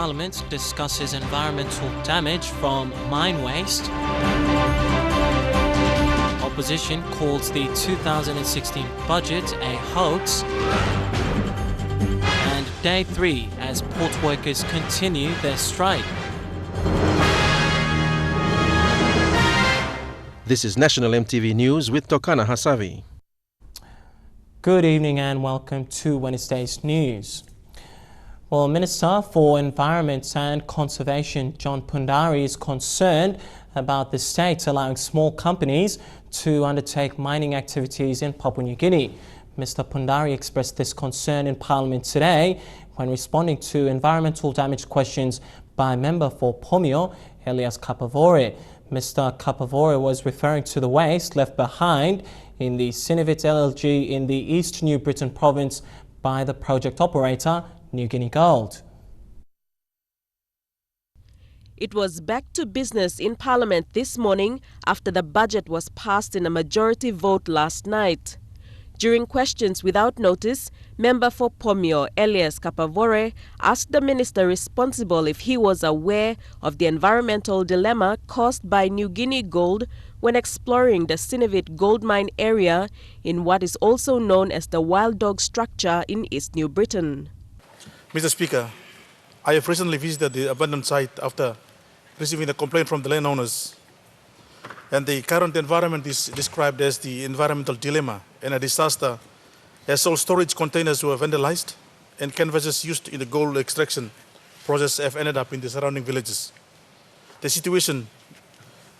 Parliament discusses environmental damage from mine waste. Opposition calls the 2016 budget a hoax. And day 3 as port workers continue their strike. This is National EMTV News with Tokana Hasavi. Good evening and welcome to Wednesday's news. Well, Minister for Environment and Conservation John Pundari is concerned about the state allowing small companies to undertake mining activities in Papua New Guinea. Mr. Pundari expressed this concern in Parliament today when responding to environmental damage questions by member for Pomio, Elias Kapavore. Mr. Kapavore was referring to the waste left behind in the Sinivit LLG in the East New Britain province by the project operator, New Guinea Gold. It was back to business in Parliament this morning after the budget was passed in a majority vote last night. During questions without notice, member for Pomio, Elias Kapavore, asked the minister responsible if he was aware of the environmental dilemma caused by New Guinea Gold when exploring the Sinivit gold mine area in what is also known as the Wild Dog structure in East New Britain. Mr. Speaker, I have recently visited the abandoned site after receiving a complaint from the landowners. And the current environment is described as the environmental dilemma and a disaster, as all storage containers were vandalized and canvases used in the gold extraction process have ended up in the surrounding villages. The situation,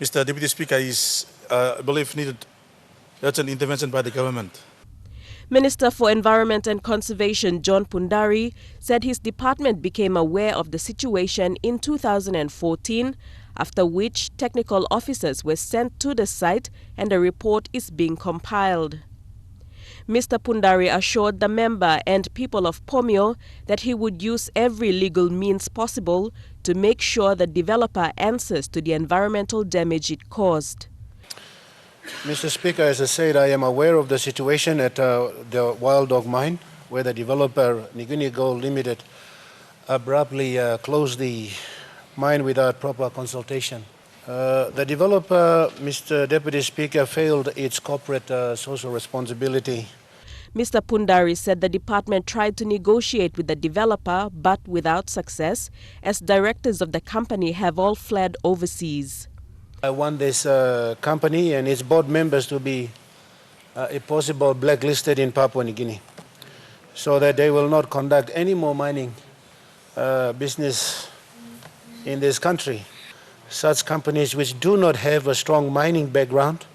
Mr. Deputy Speaker, is, I believe, needed urgent intervention by the government. Minister for Environment and Conservation John Pundari said his department became aware of the situation in 2014, after which technical officers were sent to the site and a report is being compiled. Mr. Pundari assured the member and people of Pomio that he would use every legal means possible to make sure the developer answers to the environmental damage it caused. Mr. Speaker, as I said, I am aware of the situation at the Wild Dog mine, where the developer, New Guinea Gold Limited, abruptly closed the mine without proper consultation. The developer, Mr. Deputy Speaker, failed its corporate social responsibility. Mr. Pundari said the department tried to negotiate with the developer, but without success, as directors of the company have all fled overseas. I want this company and its board members to be, if possible, blacklisted in Papua New Guinea, so that they will not conduct any more mining business in this country. Such companies which do not have a strong mining background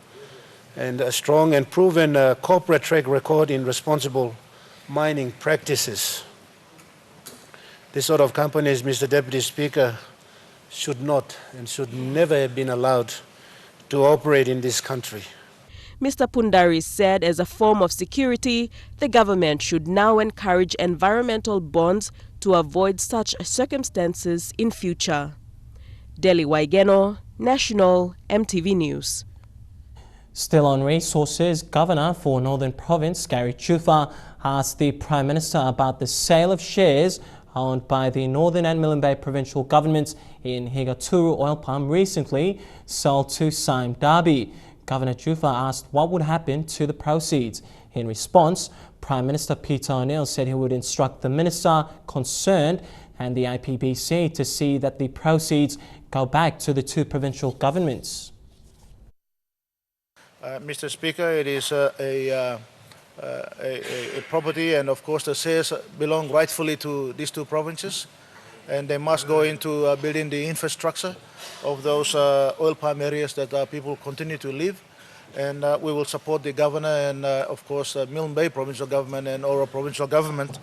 and a strong and proven corporate track record in responsible mining practices. This sort of companies, Mr. Deputy Speaker, should not and should never have been allowed to operate in this country. Mr. Pundari said as a form of security, the government should now encourage environmental bonds to avoid such circumstances in future. Delhi Waigeno, National EMTV News. Still on resources, Governor for Northern Province Gary Chufa asked the Prime Minister about the sale of shares owned by the Northern and Milne Bay provincial governments in Higaturu oil palm recently sold to Sime Darby. Governor Chufa asked what would happen to the proceeds. In response, Prime Minister Peter O'Neill said he would instruct the minister concerned and the IPBC to see that the proceeds go back to the two provincial governments. Mr. Speaker, it is a property, and of course the shares belong rightfully to these two provinces, and they must go into building the infrastructure of those oil palm areas that people continue to live. And we will support the governor and of course Milne Bay provincial government and Oro provincial government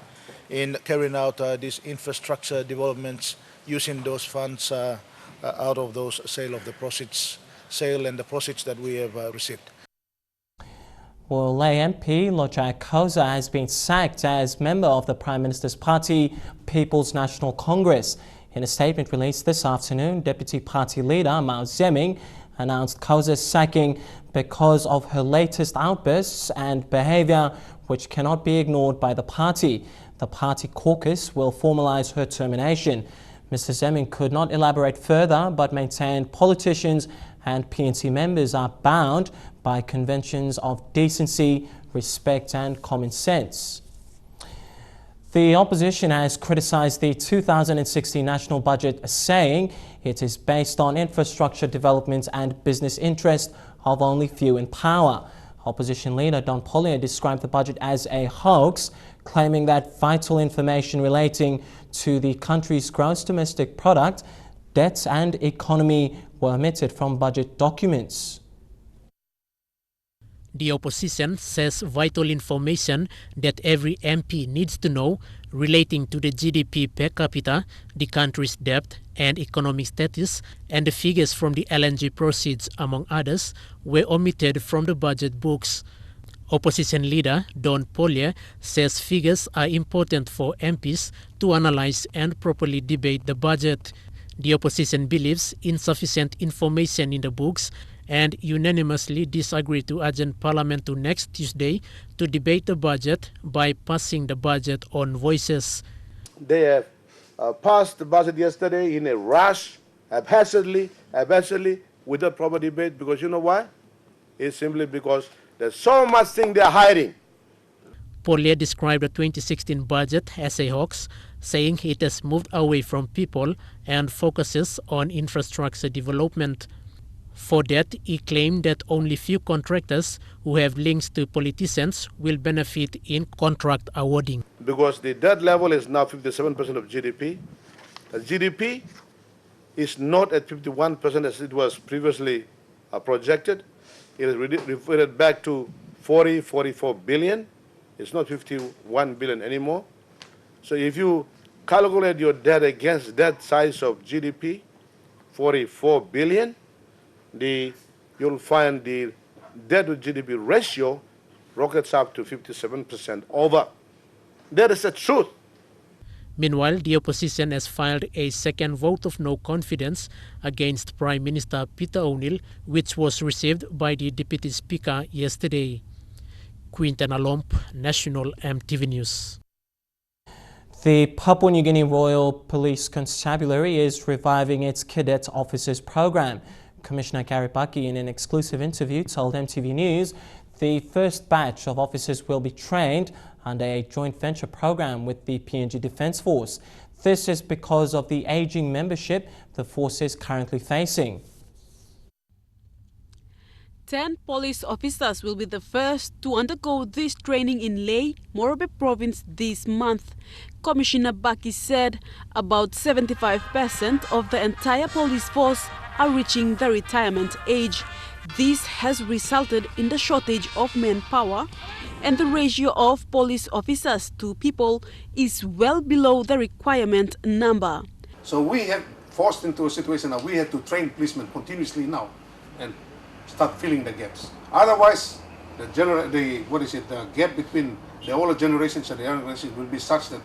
in carrying out these infrastructure developments using those funds out of those sale and the proceeds that we have received. Well, Lay MP Lojai Koza has been sacked as member of the Prime Minister's party, People's National Congress. In a statement released this afternoon, Deputy Party Leader Mao Zedong announced Koza's sacking because of her latest outbursts and behaviour which cannot be ignored by the party. The party caucus will formalise her termination. Mr. Zemin could not elaborate further but maintained politicians and PNC members are bound by conventions of decency, respect and common sense. The opposition has criticised the 2016 national budget, saying it is based on infrastructure development and business interest of only few in power. Opposition leader Don Pollier described the budget as a hoax, claiming that vital information relating to the country's gross domestic product, debts and economy were omitted from budget documents. The opposition says vital information that every MP needs to know relating to the GDP per capita, the country's debt and economic status, and the figures from the LNG proceeds, among others, were omitted from the budget books. Opposition leader Don Pollier says figures are important for MPs to analyze and properly debate the budget. The opposition believes insufficient information in the books and unanimously disagree to adjourn Parliament to next Tuesday to debate the budget by passing the budget on voices. They have passed the budget yesterday in a rush, haphazardly, without proper debate, because you know why? It's simply because there's so much thing they're hiding. Pollier described the 2016 budget as a hoax, saying it has moved away from people and focuses on infrastructure development. For that, he claimed that only few contractors who have links to politicians will benefit in contract awarding. Because the debt level is now 57% of GDP. The GDP is not at 51% as it was previously projected. It is reverted back to 44 billion. It's not 51 billion anymore. So if you calculate your debt against that size of GDP, 44 billion, you'll find the debt to GDP ratio rockets up to 57% over. That is the truth. Meanwhile, the opposition has filed a second vote of no confidence against Prime Minister Peter O'Neill, which was received by the Deputy Speaker yesterday. Quinten Alomp, National EMTV News. The Papua New Guinea Royal Police Constabulary is reviving its cadet officers program. Commissioner Gary Bucky, in an exclusive interview, told EMTV News the first batch of officers will be trained under a joint venture program with the PNG Defence Force. This is because of the ageing membership the force is currently facing. 10 police officers will be the first to undergo this training in Ley, Morobe Province this month. Commissioner Bucky said about 75% of the entire police force are reaching the retirement age. This has resulted in the shortage of manpower, and the ratio of police officers to people is well below the requirement number. So we have forced into a situation that we have to train policemen continuously now and start filling the gaps. Otherwise, the gap between the older generations and the younger generations will be such that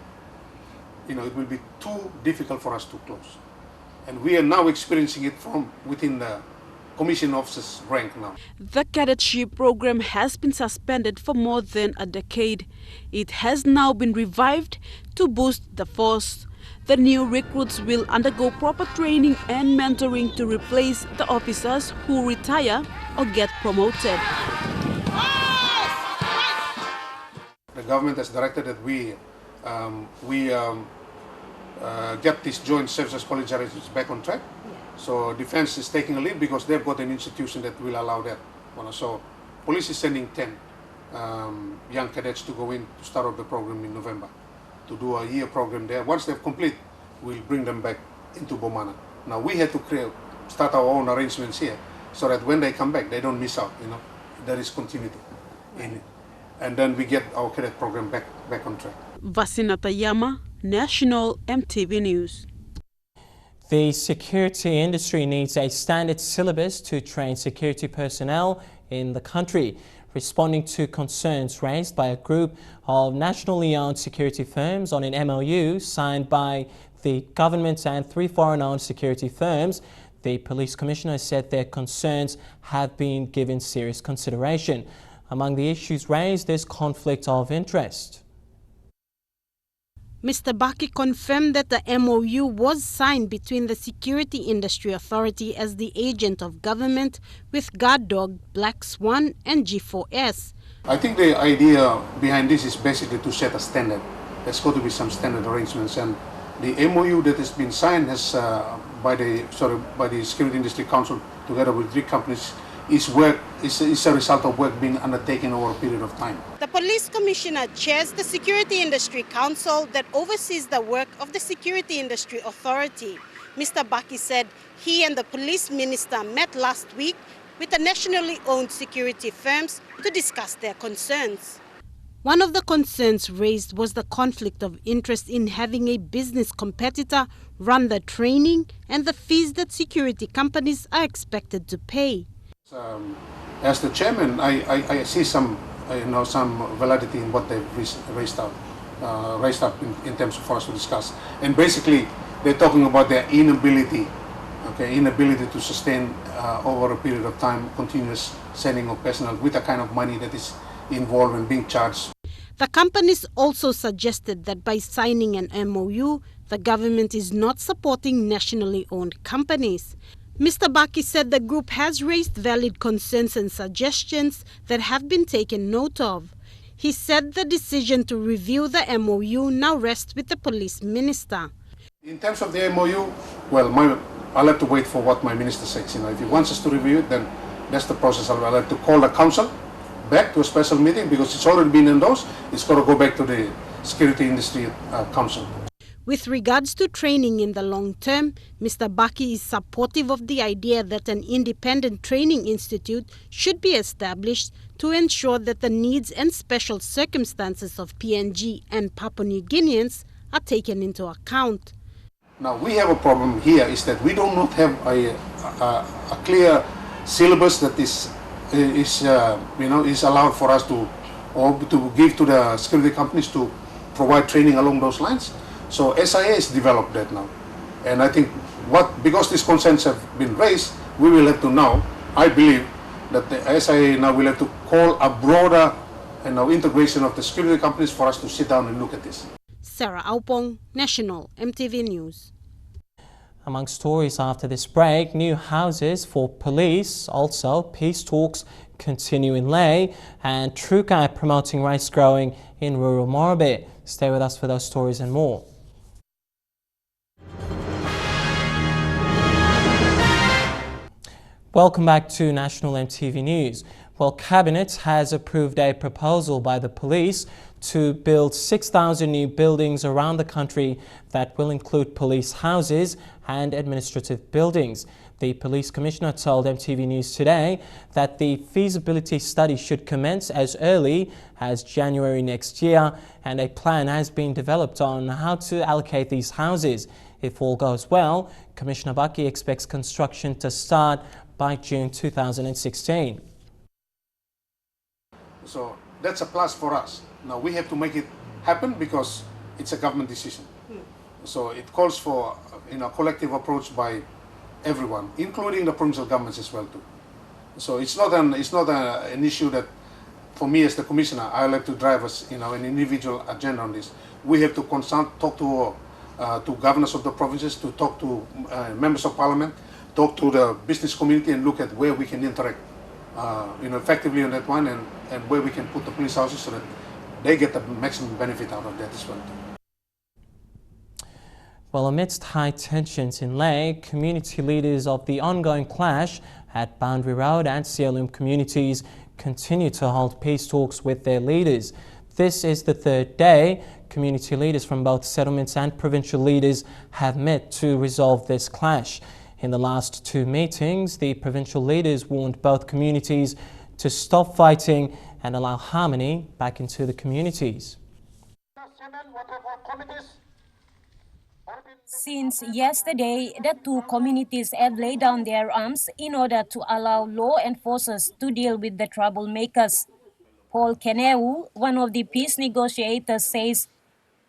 it will be too difficult for us to close. And we are now experiencing it from within the commissioned officers' rank now. The cadetship program has been suspended for more than a decade. It has now been revived to boost the force. The new recruits will undergo proper training and mentoring to replace the officers who retire or get promoted. The government has directed that we get these joint services college arrangements back on track. So defense is taking a lead because they've got an institution that will allow that. So police is sending 10 young cadets to go in to start off the program in November, to do a year program there. Once they've complete, we'll bring them back into Bomana. Now we had to start our own arrangements here so that when they come back, they don't miss out, there is continuity in it. And then we get our cadet program back on track. Vasina Tayama, National EMTV News. The security industry needs a standard syllabus to train security personnel in the country. Responding to concerns raised by a group of nationally owned security firms on an MOU signed by the government and 3 foreign-owned security firms, the police commissioner said their concerns have been given serious consideration. Among the issues raised is conflict of interest. Mr. Baki confirmed that the MOU was signed between the Security Industry Authority as the agent of government with Guard Dog, Black Swan and G4S. I think the idea behind this is basically to set a standard. There's got to be some standard arrangements, and the MOU that has been signed has by the Security Industry Council together with 3 companies is a result of work being undertaken over a period of time. The police commissioner chairs the Security Industry Council that oversees the work of the Security Industry Authority. Mr. Baki said he and the police minister met last week with the nationally owned security firms to discuss their concerns. One of the concerns raised was the conflict of interest in having a business competitor run the training and the fees that security companies are expected to pay. As the chairman, I see some validity in what they've raised up in terms of for us to discuss. And basically, they're talking about their inability to sustain over a period of time continuous sending of personnel with the kind of money that is involved in being charged. The companies also suggested that by signing an MOU, the government is not supporting nationally owned companies. Mr. Baki said the group has raised valid concerns and suggestions that have been taken note of. He said the decision to review the MOU now rests with the police minister. In terms of the MOU, well, I'll have to wait for what my minister says. If he wants us to review it, then that's the process. I'll have to call the council back to a special meeting because it's already been endorsed. It's got to go back to the Security Industry Council. With regards to training in the long term, Mr. Baki is supportive of the idea that an independent training institute should be established to ensure that the needs and special circumstances of PNG and Papua New Guineans are taken into account. Now, we have a problem here is that we do not have a clear syllabus that is allowed for us to give to the security companies to provide training along those lines. So SIA has developed that now. And I think because these concerns have been raised, we will have to now, I believe, that the SIA now will have to call a broader integration of the security companies for us to sit down and look at this. Sarah Aupong, National EMTV News. Among stories after this break, new houses for police, also peace talks continue in Lae, and Trukai promoting rice growing in rural Morobe. Stay with us for those stories and more. Welcome back to National EMTV News. Well, Cabinet has approved a proposal by the police to build 6,000 new buildings around the country that will include police houses and administrative buildings. The police commissioner told EMTV News today that the feasibility study should commence as early as January next year, and a plan has been developed on how to allocate these houses. If all goes well, Commissioner Baki expects construction to start by June 2016. So that's a plus for us. Now we have to make it happen because it's a government decision. So it calls for a collective approach by everyone, including the provincial governments as well too. So it's not an issue that for me as the commissioner I'll have to drive us an individual agenda on this. We have to talk to governors of the provinces, to talk to members of parliament, talk to the business community and look at where we can interact effectively on that one and where we can put the police houses so that they get the maximum benefit out of that as well. Well, amidst high tensions in Lae, community leaders of the ongoing clash at Boundary Road and Sialum communities continue to hold peace talks with their leaders. This is the third day. Community leaders from both settlements and provincial leaders have met to resolve this clash. In the last two meetings, the provincial leaders warned both communities to stop fighting and allow harmony back into the communities. Since yesterday, the two communities have laid down their arms in order to allow law enforcers to deal with the troublemakers. Paul Keneu, one of the peace negotiators, says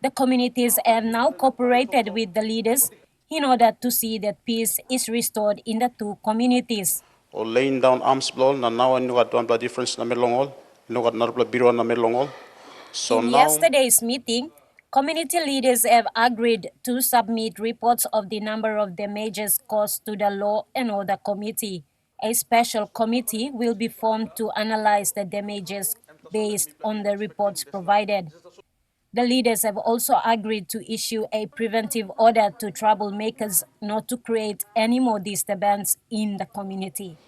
the communities have now cooperated with the leaders in order to see that peace is restored in the two communities. Or laying down arms blow, and now I know what one difference na melongol, know what another biro na melongol. So in now, yesterday's meeting, Community leaders have agreed to submit reports of the number of damages caused to the Law and Order Committee. A special committee will be formed to analyze the damages based on the reports provided. The leaders have also agreed to issue a preventive order to troublemakers not to create any more disturbance in the community.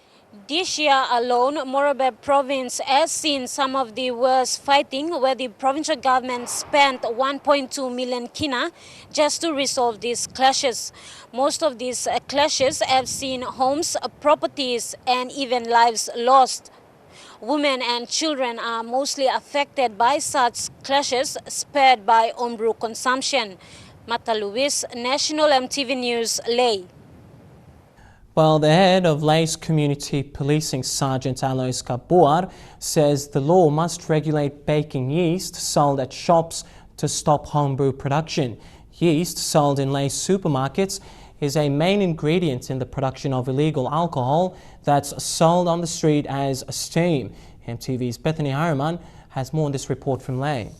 This year alone, Morobe province has seen some of the worst fighting, where the provincial government spent 1.2 million kina just to resolve these clashes. Most of these clashes have seen homes, properties, and even lives lost. Women and children are mostly affected by such clashes spurred by homebrew consumption. Mata Luis, National EMTV News, Ley. Well, the head of Lay's Community Policing, Sergeant Alois Kabuar, says the law must regulate baking yeast sold at shops to stop homebrew production. Yeast sold in Lay's supermarkets is a main ingredient in the production of illegal alcohol that's sold on the street as steam. EMTV's Bethany Harriman has more on this report from Lay.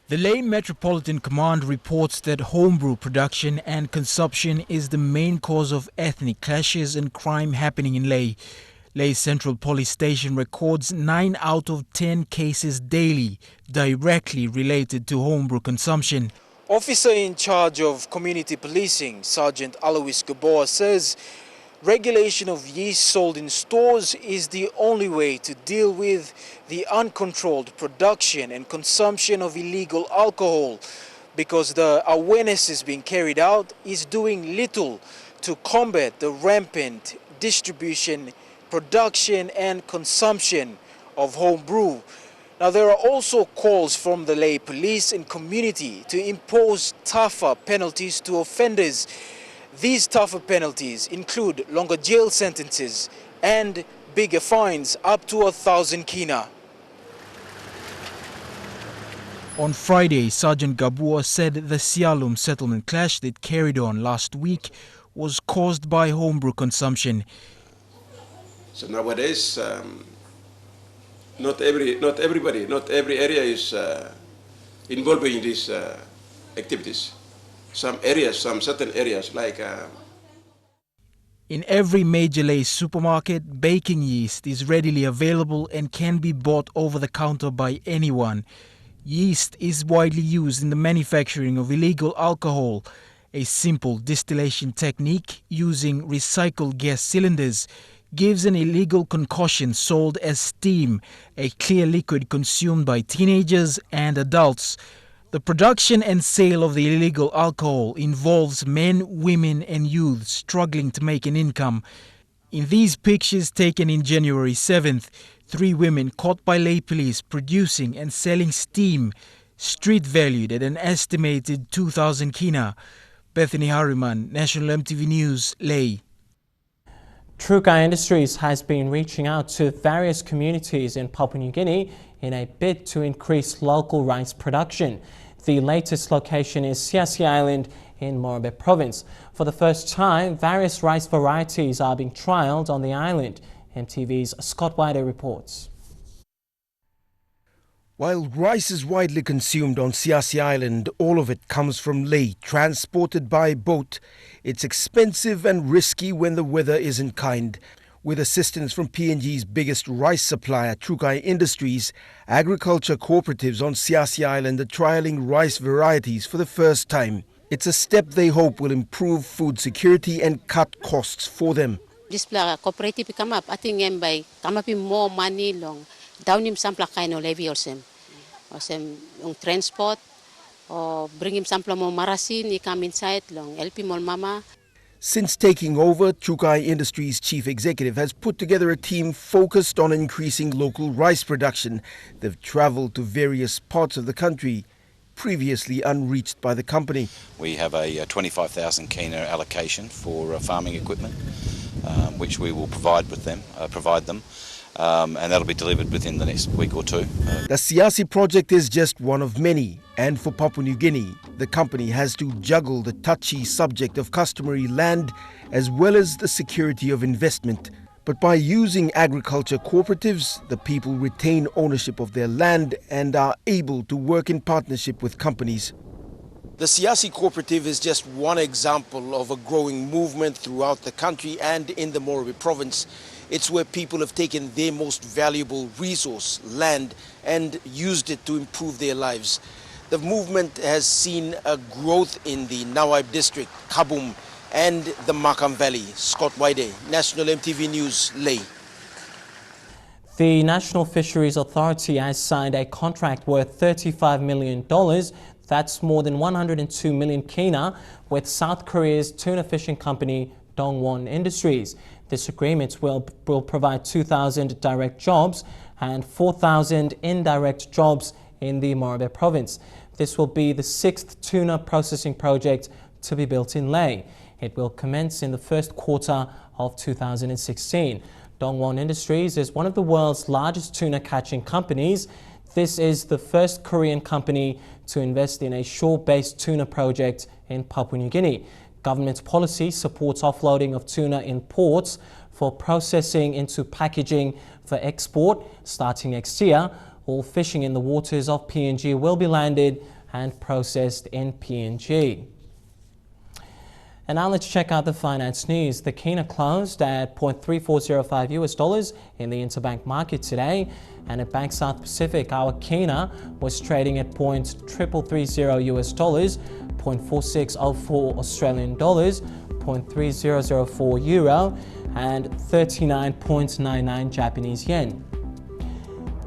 The Ley Metropolitan Command reports that homebrew production and consumption is the main cause of ethnic clashes and crime happening in Ley. Ley Central Police Station records 9 out of 10 cases daily directly related to homebrew consumption. Officer in charge of community policing, Sergeant Alois Gabor, says regulation of yeast sold in stores is the only way to deal with the uncontrolled production and consumption of illegal alcohol, because the awareness is being carried out is doing little to combat the rampant distribution, production and consumption of home brew. Now, there are also calls from the Ley police and community to impose tougher penalties to offenders. These tougher penalties include longer jail sentences and bigger fines up to 1,000 kina. On Friday, Sergeant Gabua said the Sialum settlement clash that carried on last week was caused by homebrew consumption. So nowadays, not every area is involved in these activities. Some certain areas like... In every major Ley supermarket, baking yeast is readily available and can be bought over the counter by anyone. Yeast is widely used in the manufacturing of illegal alcohol. A simple distillation technique using recycled gas cylinders gives an illegal concoction sold as steam, a clear liquid consumed by teenagers and adults. The production and sale of the illegal alcohol involves men, women and youth struggling to make an income. In these pictures taken in January 7th, 3 women caught by Ley police producing and selling steam, street valued at an estimated 2,000 kina. Bethany Harriman, National EMTV News, Ley. Trukai Industries has been reaching out to various communities in Papua New Guinea in a bid to increase local rice production. The latest location is Siasi Island in Morobe Province. For the first time, various rice varieties are being trialled on the island. EMTV's Scott Wider reports. While rice is widely consumed on Siasi Island, all of it comes from Ley, transported by boat. It's expensive and risky when the weather isn't kind. With assistance from PNG's biggest rice supplier, Trukai Industries, agriculture cooperatives on Siasi Island are trialling rice varieties for the first time. It's a step they hope will improve food security and cut costs for them. This cooperative come up, I think by come up in more money long. Down him some kind of levy or some transport or bring him some more marasin, he come inside long, help him all mama. Since taking over, Trukai Industries chief executive has put together a team focused on increasing local rice production. They've traveled to various parts of the country previously unreached by the company. We have a 25,000 kina allocation for farming equipment, which we will provide them. And that'll be delivered within the next week or two. The Siasi project is just one of many, and for Papua New Guinea, the company has to juggle the touchy subject of customary land as well as the security of investment. But by using agriculture cooperatives, the people retain ownership of their land and are able to work in partnership with companies. The Siasi cooperative is just one example of a growing movement throughout the country and in the Morobe province. It's where people have taken their most valuable resource, land, and used it to improve their lives. The movement has seen a growth in the Nawaib district, Kabum, and the Makam Valley. Scott Waide, National MTV News, Leh. The National Fisheries Authority has signed a contract worth $35 million. That's more than 102 million kina with South Korea's tuna fishing company Dongwon Industries. This agreement will provide 2,000 direct jobs and 4,000 indirect jobs in the Morobe province. This will be the 6th tuna processing project to be built in Leh. It will commence in the first quarter of 2016. Dongwon Industries is one of the world's largest tuna catching companies. This is the first Korean company to invest in a shore-based tuna project in Papua New Guinea. Government policy supports offloading of tuna in ports for processing into packaging for export. Starting next year, all fishing in the waters of PNG will be landed and processed in PNG. And now let's check out the finance news. The kina closed at $0.3405 US in the interbank market today. And at Bank South Pacific, our kina was trading at $0.3330 US, $0.4604 Australian dollars, $0.3004 euro, and 39.99 Japanese yen.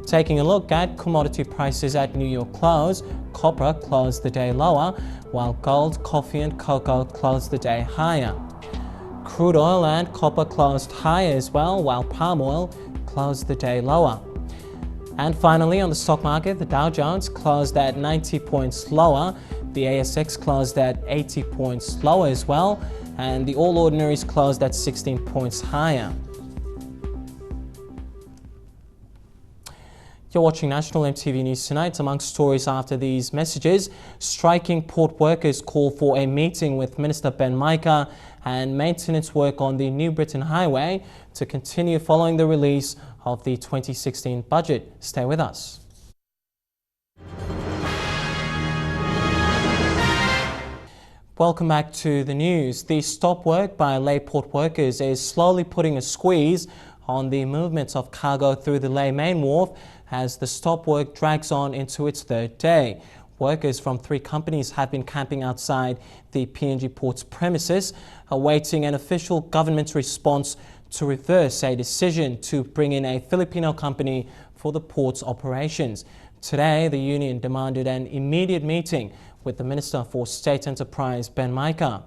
Taking a look at commodity prices at New York close, copper closed the day lower, while gold, coffee and cocoa closed the day higher. Crude oil and copper closed higher as well, while palm oil closed the day lower. And finally, on the stock market, the Dow Jones closed at 90 points lower, the ASX closed at 80 points lower as well, and the All Ordinaries closed at 16 points higher. You're watching National MTV News Tonight. Among stories after these messages, striking port workers call for a meeting with Minister Ben Micah and maintenance work on the New Britain Highway to continue following the release of the 2016 budget. Stay with us. Welcome back to the news. The stop work by Leh port workers is slowly putting a squeeze on the movements of cargo through the Leh main wharf as the stop work drags on into its third day. Workers from 3 companies have been camping outside the PNG port's premises, awaiting an official government response to reverse a decision to bring in a Filipino company for the port's operations. Today, the union demanded an immediate meeting with the Minister for State Enterprise, Ben Micah.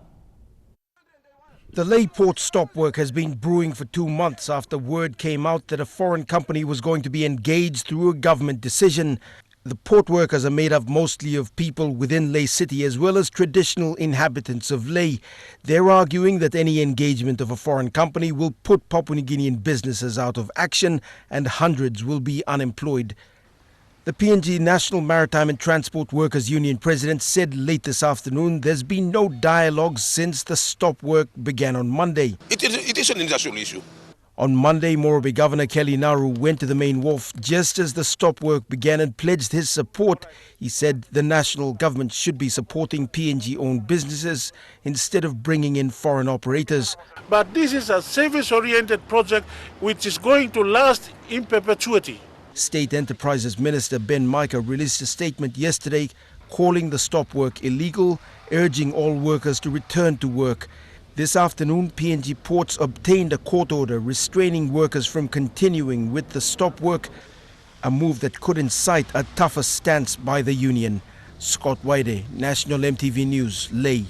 The Leh port stop work has been brewing for 2 months after word came out that a foreign company was going to be engaged through a government decision. The port workers are made up mostly of people within Leh City as well as traditional inhabitants of Leh. They're arguing that any engagement of a foreign company will put Papua New Guinean businesses out of action and hundreds will be unemployed. The PNG National Maritime and Transport Workers Union president said late this afternoon there's been no dialogue since the stop work began on Monday. It is an industrial issue. On Monday, Morobe Governor Kelly Naru went to the main wharf just as the stop work began and pledged his support. He said the national government should be supporting PNG-owned businesses instead of bringing in foreign operators. But this is a service-oriented project which is going to last in perpetuity. State Enterprises Minister Ben Micah released a statement yesterday calling the stop work illegal, urging all workers to return to work. This afternoon, PNG Ports obtained a court order restraining workers from continuing with the stop work, a move that could incite a tougher stance by the union. Scott Waide, National MTV News, Leh.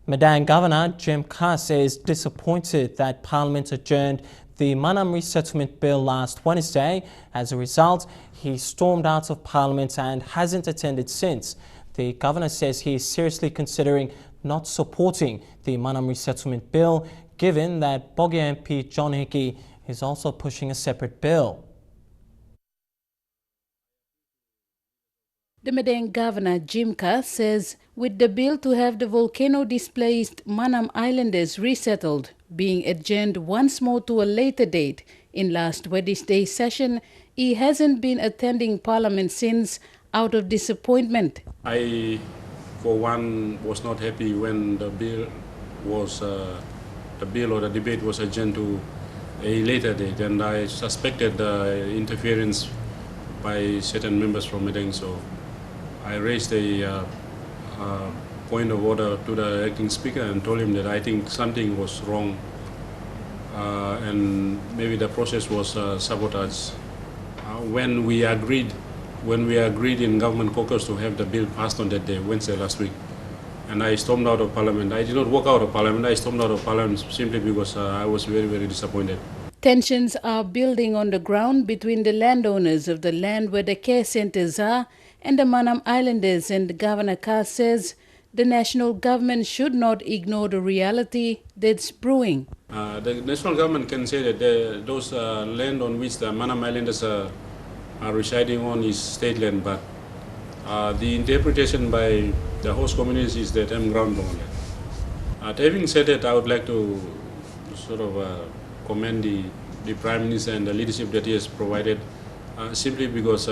Madang Governor Jim Cass is disappointed that Parliament adjourned the Manam Resettlement Bill last Wednesday. As a result, he stormed out of Parliament and hasn't attended since. The Governor says he is seriously considering not supporting the Manam Resettlement Bill, given that Bogia MP John Hickey is also pushing a separate bill. The Madang Governor, Jimka, says with the bill to have the volcano-displaced Manam Islanders resettled being adjourned once more to a later date in last Wednesday's session, he hasn't been attending Parliament since out of disappointment. I, for one, was not happy when the bill or the debate was adjourned to a later date, and I suspected interference by certain members from Madang. So I raised a point of order to the acting speaker and told him that I think something was wrong and maybe the process was sabotaged. When we agreed in government caucus to have the bill passed on that day, Wednesday last week, and I stormed out of Parliament. I did not walk out of Parliament. I stormed out of Parliament simply because I was very, very disappointed. Tensions are building on the ground between the landowners of the land where the care centers are and the Manam Islanders, and Governor Carr says the national government should not ignore the reality that's brewing. The national government can say that those land on which the Manam Islanders are residing on is state land, but the interpretation by the host communities is that ground land. Having said that, I would like to sort of commend the Prime Minister and the leadership that he has provided, simply because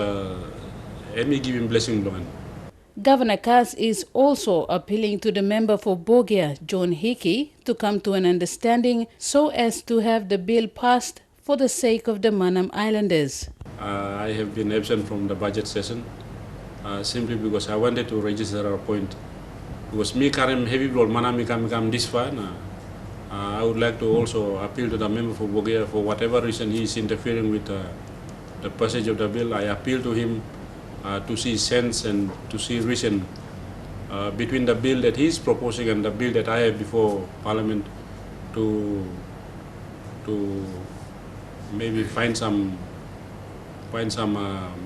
let me give him blessing, Lord. Governor Kass is also appealing to the member for Bogia, John Hickey, to come to an understanding so as to have the bill passed for the sake of the Manam Islanders. I have been absent from the budget session simply because I wanted to register a point. Because me Karim heavy blow Manam come this far. I would like to also appeal to the member for Bogia, for whatever reason he is interfering with the passage of the bill. I appeal to him to see sense and to see reason between the bill that he is proposing and the bill that I have before Parliament, to maybe find some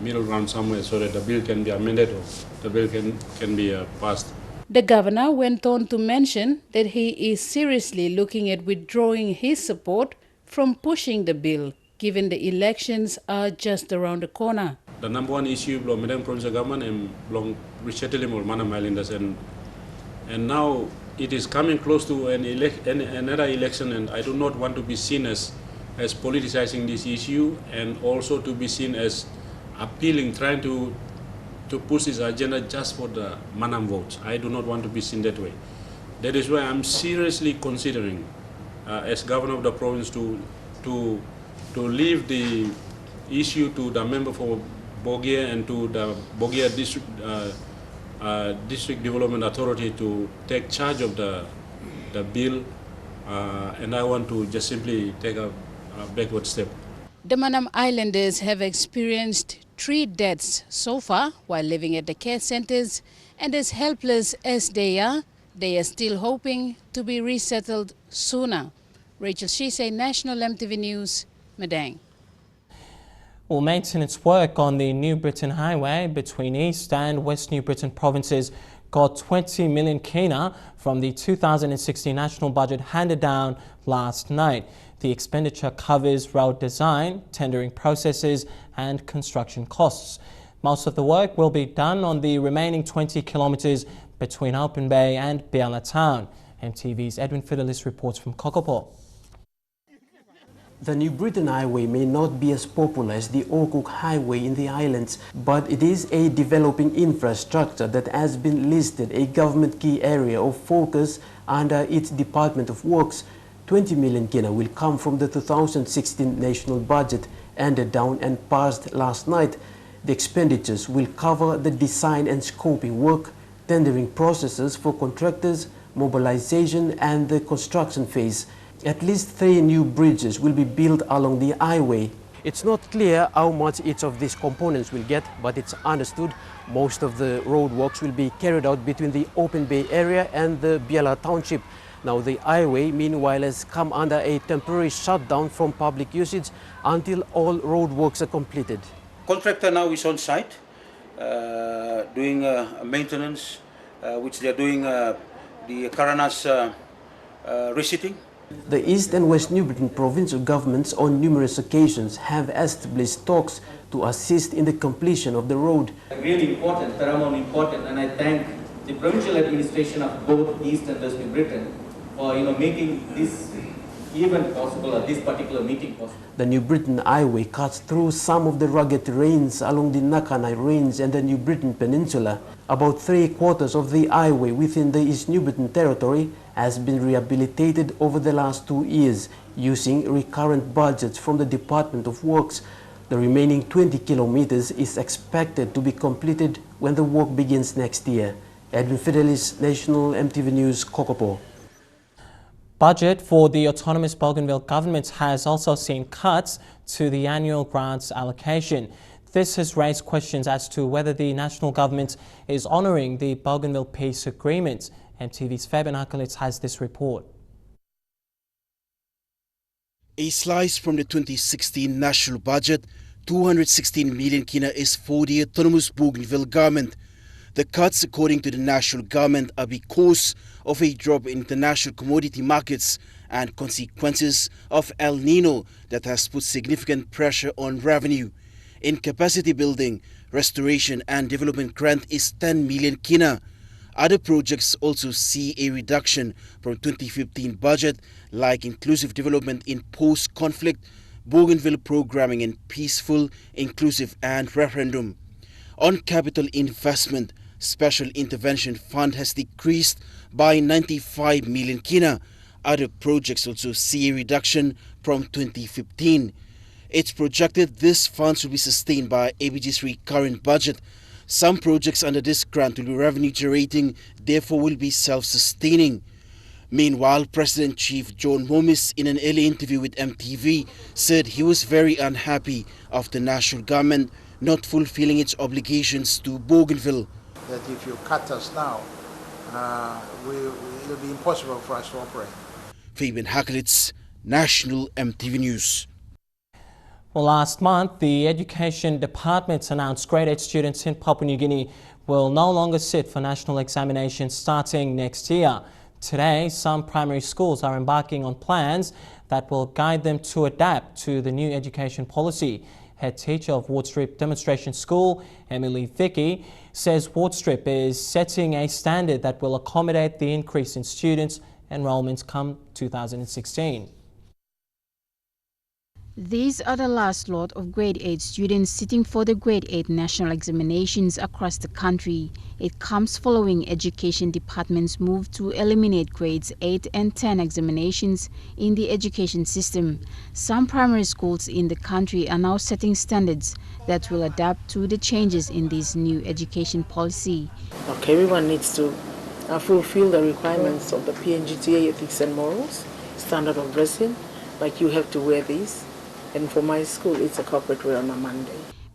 middle ground somewhere so that the bill can be amended or the bill can be passed. The governor went on to mention that he is seriously looking at withdrawing his support from pushing the bill, given the elections are just around the corner. The number one issue belong Madang provincial government and belong resettling or Manam Islanders, and now it is coming close to another election, and I do not want to be seen as politicizing this issue, and also to be seen as appealing, trying to push this agenda just for the Manam votes. I do not want to be seen that way. That is why I'm seriously considering, as governor of the province, to leave the issue to the member for Bogia and to the Bogia District Development Authority to take charge of the bill, and I want to just simply take a backward step. The Manam Islanders have experienced 3 deaths so far while living at the care centers, and as helpless as they are still hoping to be resettled sooner. Rachel Shise, National EMTV News, Madang. Well, maintenance work on the New Britain Highway between East and West New Britain provinces got 20 million kina from the 2016 national budget handed down last night. The expenditure covers road design, tendering processes and construction costs. Most of the work will be done on the remaining 20 kilometres between Open Bay and Biala Town. MTV's Edwin Fidelis reports from Kokopo. The New Britain Highway may not be as popular as the Orkuk Highway in the islands, but it is a developing infrastructure that has been listed a government key area of focus under its Department of Works. 20 million kina will come from the 2016 national budget handed down and passed last night. The expenditures will cover the design and scoping work, tendering processes for contractors, mobilization and the construction phase. At least 3 new bridges will be built along the highway. It's not clear how much each of these components will get, but it's understood most of the road works will be carried out between the Open Bay area and the Biala Township. Now the highway, meanwhile, has come under a temporary shutdown from public usage until all road works are completed. Contractor now is on site doing maintenance, which they are doing the Karanas reseating The East and West New Britain provincial governments on numerous occasions have established talks to assist in the completion of the road. Really important, paramount important, and I thank the provincial administration of both East and West New Britain for making this even possible, at this particular meeting possible. The New Britain Highway cuts through some of the rugged terrains along the Nakanai Range and the New Britain Peninsula. About 3/4 of the highway within the East New Britain territory has been rehabilitated over the last 2 years using recurrent budgets from the Department of Works. The remaining 20 kilometers is expected to be completed when the work begins next year. Edwin Fidelis, National EMTV News, Kokopo. Budget for the autonomous Bougainville government has also seen cuts to the annual grants allocation. This has raised questions as to whether the national government is honouring the Bougainville Peace Agreement. MTV's Fabian Akalits has this report. A slice from the 2016 national budget, 216 million kina is for the autonomous Bougainville government. The cuts, according to the national government, are because of a drop in international commodity markets and consequences of El Nino that has put significant pressure on revenue. In capacity building, restoration and development grant is 10 million kina. Other projects also see a reduction from 2015 budget, like inclusive development in post-conflict, Bougainville programming and peaceful, inclusive and referendum. On capital investment, Special Intervention Fund has decreased by 95 million kina. Other projects also see a reduction from 2015. It's projected these funds will be sustained by ABG's recurrent budget. Some projects under this grant will be revenue generating, therefore will be self-sustaining. Meanwhile, President-Chief John Momis, in an early interview with MTV, said he was very unhappy of the national government not fulfilling its obligations to Bougainville. That if you cut us now, it'll be impossible for us to operate. Fabian Hakelitz, National EMTV News. Well, last month, the Education Department announced grade 8 students in Papua New Guinea will no longer sit for national examinations starting next year. Today, some primary schools are embarking on plans that will guide them to adapt to the new education policy. Head teacher of Wardstrip Demonstration School, Emily Vicky, says Wardstrip is setting a standard that will accommodate the increase in students enrollments come 2016. These are the last lot of grade 8 students sitting for the grade 8 national examinations across the country. It comes following Education Department's move to eliminate grades 8 and 10 examinations in the education system. Some primary schools in the country are now setting standards that will adapt to the changes in this new education policy. Okay, everyone needs to fulfill the requirements of the PNGTA Ethics and Morals, standard of dressing, like you have to wear these. And for my school, it's a corporate wear on a Monday.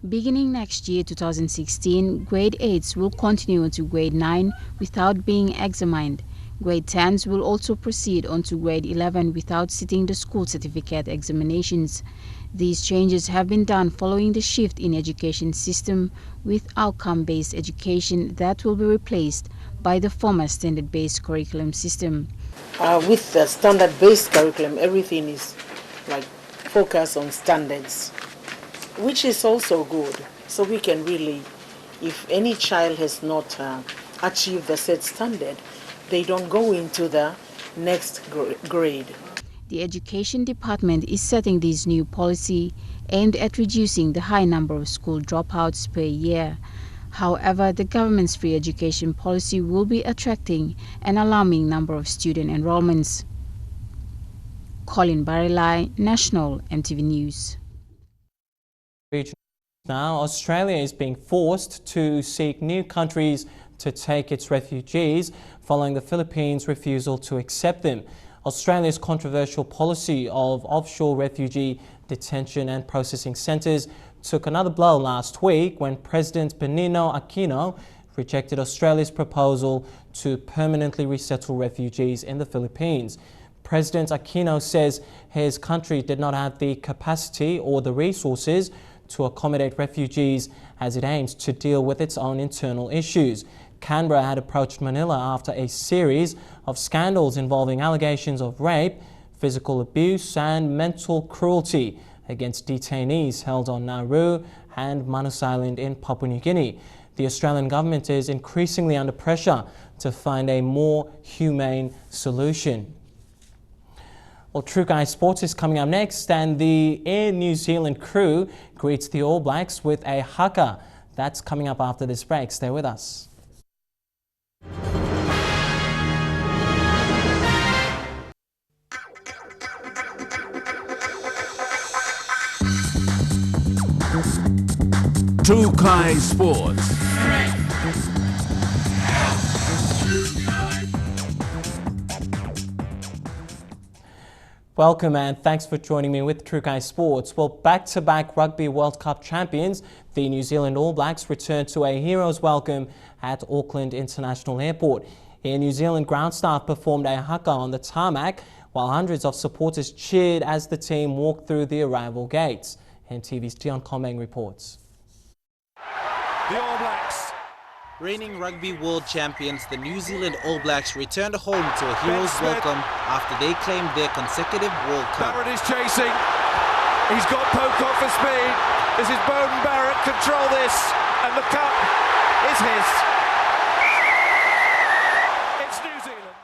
Beginning next year, 2016, grade 8s will continue to grade 9 without being examined. Grade 10s will also proceed on to grade 11 without sitting the school certificate examinations. These changes have been done following the shift in education system with outcome-based education that will be replaced by the former standard-based curriculum system. With the standard-based curriculum, everything is like focus on standards, which is also good. So we can really, if any child has not achieved the set standard, they don't go into the next grade. The Education Department is setting this new policy aimed at reducing the high number of school dropouts per year. However, the government's free education policy will be attracting an alarming number of student enrollments. Colin Barilai, National EMTV News. Now, Australia is being forced to seek new countries to take its refugees following the Philippines' refusal to accept them. Australia's controversial policy of offshore refugee detention and processing centres took another blow last week when President Benigno Aquino rejected Australia's proposal to permanently resettle refugees in the Philippines. President Aquino says his country did not have the capacity or the resources to accommodate refugees as it aims to deal with its own internal issues. Canberra had approached Manila after a series of scandals involving allegations of rape, physical abuse and mental cruelty against detainees held on Nauru and Manus Island in Papua New Guinea. The Australian government is increasingly under pressure to find a more humane solution. Well, True Guy Sports is coming up next, and the Air New Zealand crew greets the All Blacks with a haka. That's coming up after this break. Stay with us. True Guy Sports. Welcome and thanks for joining me with True Guy Sports. Well, back-to-back Rugby World Cup champions, the New Zealand All Blacks returned to a hero's welcome at Auckland International Airport. Air New Zealand ground staff performed a haka on the tarmac, while hundreds of supporters cheered as the team walked through the arrival gates. EMTV's Dion Combang reports. The All Blacks. Reigning Rugby World Champions, the New Zealand All Blacks returned home to a hero's welcome after they claimed their consecutive World Cup. Barrett is chasing. He's got Pocock for speed. This is Bowden Barrett. Control this. And the cup is his. It's New Zealand.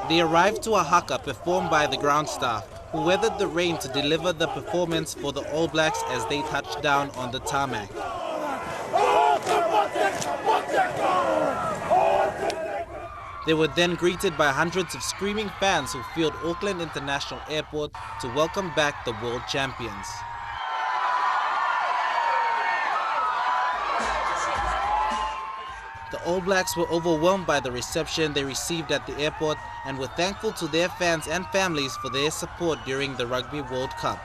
They arrived to a haka performed by the ground staff, who weathered the rain to deliver the performance for the All Blacks as they touched down on the tarmac. They were then greeted by hundreds of screaming fans who filled Auckland International Airport to welcome back the world champions. The All Blacks were overwhelmed by the reception they received at the airport and were thankful to their fans and families for their support during the Rugby World Cup.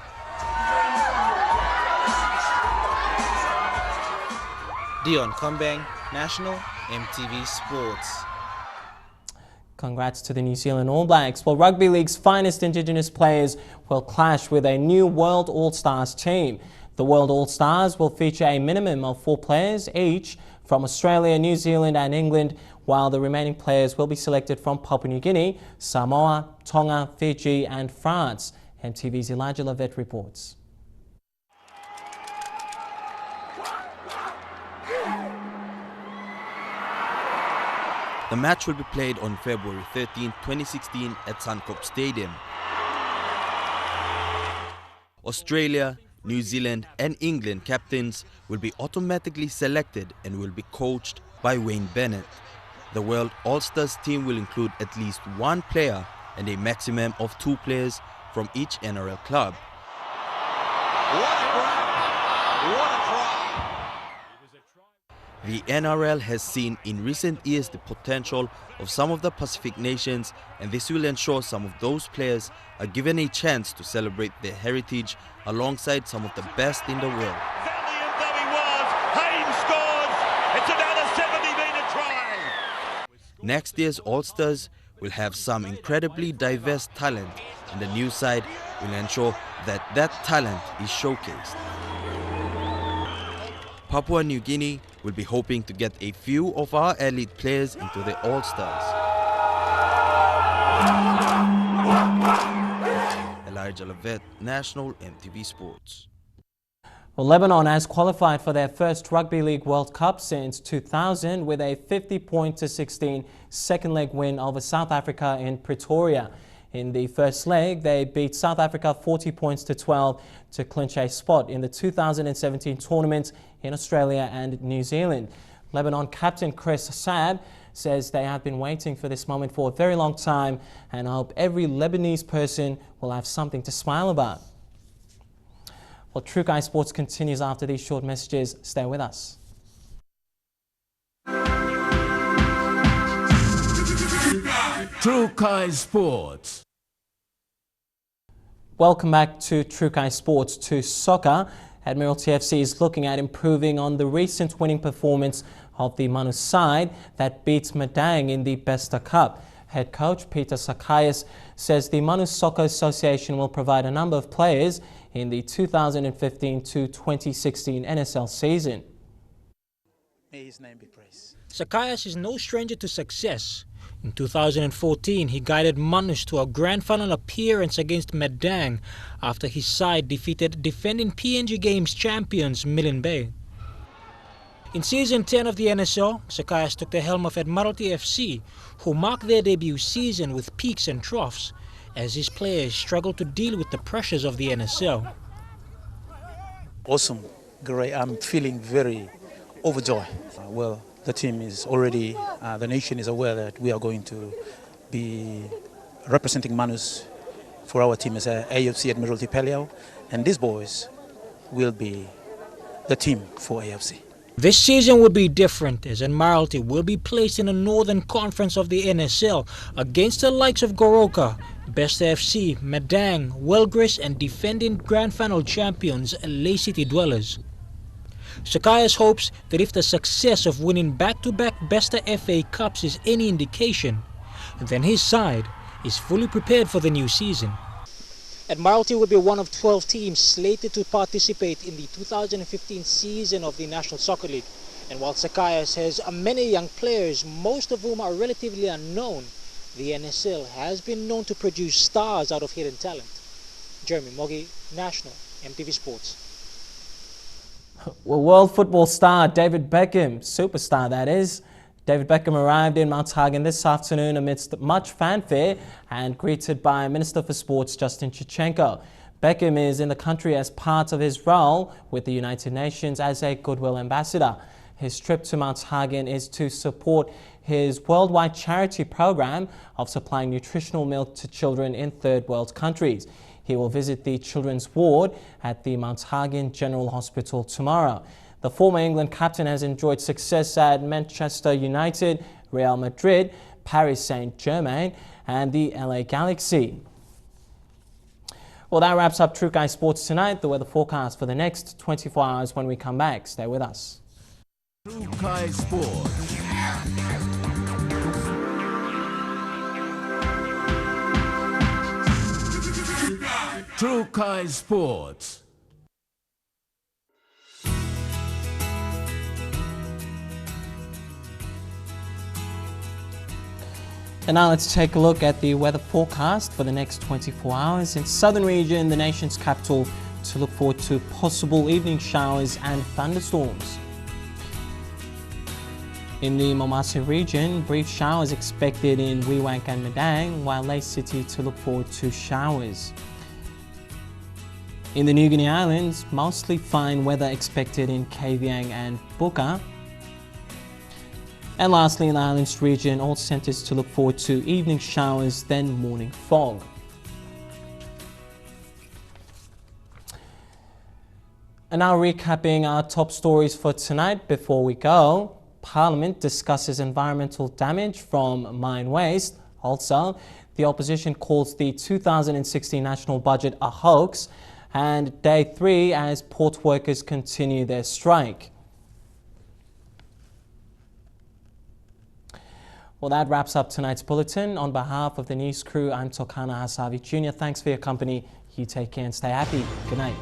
Dion Combang, National EMTV Sports. Congrats to the New Zealand All Blacks. Well, Rugby League's finest Indigenous players will clash with a new World All-Stars team. The World All-Stars will feature a minimum of 4 players each from Australia, New Zealand and England, while the remaining players will be selected from Papua New Guinea, Samoa, Tonga, Fiji and France. EMTV's Elijah Levitt reports. The match will be played on February 13, 2016 at Suncorp Stadium. Australia, New Zealand and England captains will be automatically selected and will be coached by Wayne Bennett. The World All-Stars team will include at least 1 player and a maximum of 2 players from each NRL club. The NRL has seen in recent years the potential of some of the Pacific nations, and this will ensure some of those players are given a chance to celebrate their heritage alongside some of the best in the world. Valiant though he was, Haynes scores. It's another 70-metre try. Next year's All-Stars will have some incredibly diverse talent, and the new side will ensure that that talent is showcased. Papua New Guinea will be hoping to get a few of our elite players into the All-Stars. Elijah Levitt, National EMTV Sports. Well, Lebanon has qualified for their first Rugby League World Cup since 2000 with a 50-16 second leg win over South Africa in Pretoria. In the first leg, they beat South Africa 40-12 to clinch a spot in the 2017 tournament in Australia and New Zealand. Lebanon captain Chris Saab says they have been waiting for this moment for a very long time and hope every Lebanese person will have something to smile about. Well, True Guy Sports continues after these short messages. Stay with us. True Guy Sports. Welcome back to True Guy Sports. To soccer, Admiralty FC is looking at improving on the recent winning performance of the Manu side that beats Madang in the Besta Cup. Head coach Peter Sakaias says the Manu Soccer Association will provide a number of players in the 2015 to 2016 NSL season. May his name be praised. Sakaias is no stranger to success. In 2014, he guided Manus to a grand final appearance against Medang after his side defeated defending PNG Games champions Milne Bay. In Season 10 of the NSL, Zacchaeus took the helm of Admiralty FC, who marked their debut season with peaks and troughs, as his players struggled to deal with the pressures of the NSL. Awesome, great. I'm feeling very overjoyed. Well, the team is already, the nation is aware that we are going to be representing Manus for our team as AFC Admiralty Peleau, and these boys will be the team for AFC. This season will be different, as Admiralty will be placed in the Northern Conference of the NSL against the likes of Goroka, Best FC, Medang, Wilgris, and defending Grand Final champions Lay City Dwellers. Zacchaeus hopes that if the success of winning back-to-back Besta FA Cups is any indication, then his side is fully prepared for the new season. Admiralty will be one of 12 teams slated to participate in the 2015 season of the National Soccer League. And while Zacchaeus has many young players, most of whom are relatively unknown, the NSL has been known to produce stars out of hidden talent. Jeremy Mogi, National, EMTV Sports. Well, world football star David Beckham, superstar that is, David Beckham arrived in Mount Hagen this afternoon amidst much fanfare and greeted by Minister for Sports Justin Chichenko. Beckham is in the country as part of his role with the United Nations as a Goodwill Ambassador. His trip to Mount Hagen is to support his worldwide charity program of supplying nutritional milk to children in third world countries. He will visit the children's ward at the Mount Hagen General Hospital tomorrow. The former England captain has enjoyed success at Manchester United, Real Madrid, Paris Saint-Germain and the LA Galaxy. Well, that wraps up True Guy Sports tonight. The weather forecast for the next 24 hours when we come back. Stay with us. True Guy Sports. True Guy Sports. And now let's take a look at the weather forecast for the next 24 hours. In southern region, the nation's capital, to look forward to possible evening showers and thunderstorms. In the Momase region, brief showers expected in Wewak and Medang, while Lay City to look forward to showers. In the New Guinea Islands, mostly fine weather expected in Kavieng and Buka. And lastly, in the Islands region, all centres to look forward to evening showers, then morning fog. And now recapping our top stories for tonight before we go. Parliament discusses environmental damage from mine waste. Also, the opposition calls the 2016 national budget a hoax. And day 3 as port workers continue their strike. Well, that wraps up tonight's bulletin. On behalf of the news crew, I'm Tokana Hasavi Jr. Thanks for your company. You take care and stay happy. Good night.